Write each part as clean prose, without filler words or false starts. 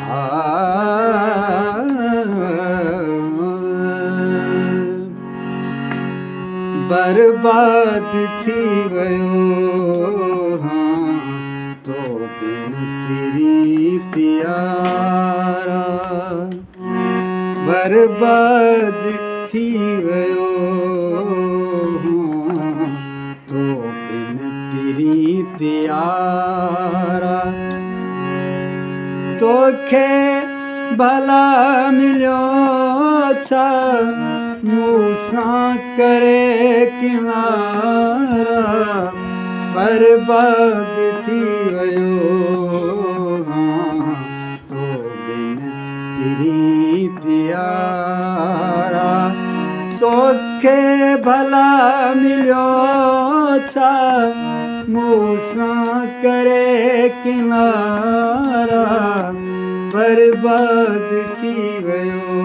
आ बर्बाद थी वयो हाँ तो बिन पिरी प्यारा बर्बाद थी वयो हाँ तो बिन पिरी प्यारा तोखे भला मिलियो छा मूसां करे किनारा बर्बाद थी वयो हाँ तो बिन पिरी प्यारा तोखे भला मिलियो छा मूसां करे किनारा बर्बाद थी वयो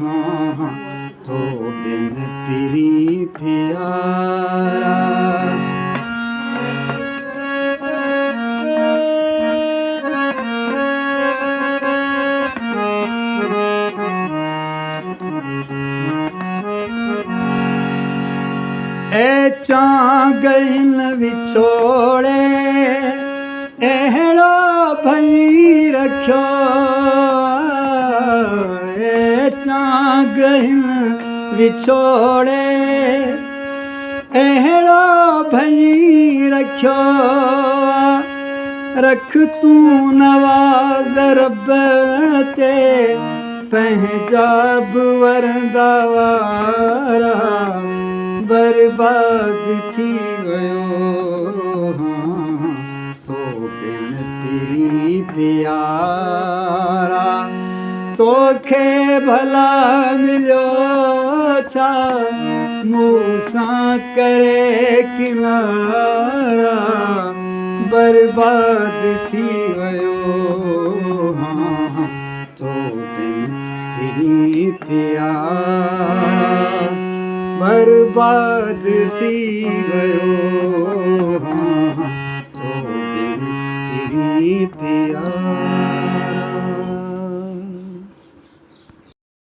हाँ तो बिन पिरी प्यारा ए चांगन विछोड़े अहिड़ो भई रखियो ए चांगन विछोड़े अहिड़ो भई रखियो रख तूं नवाज़ रब ते पंहिंजा बि वरंदा वारा बर्बाद थी वयो हाँ तो बिन पिरी प्यारा तोखे भला मिलियो छा मूसां करे किनारा बर्बाद थी वयो हाँ तो बिन पिरी प्यारा बर्बाद थी वयो हाँ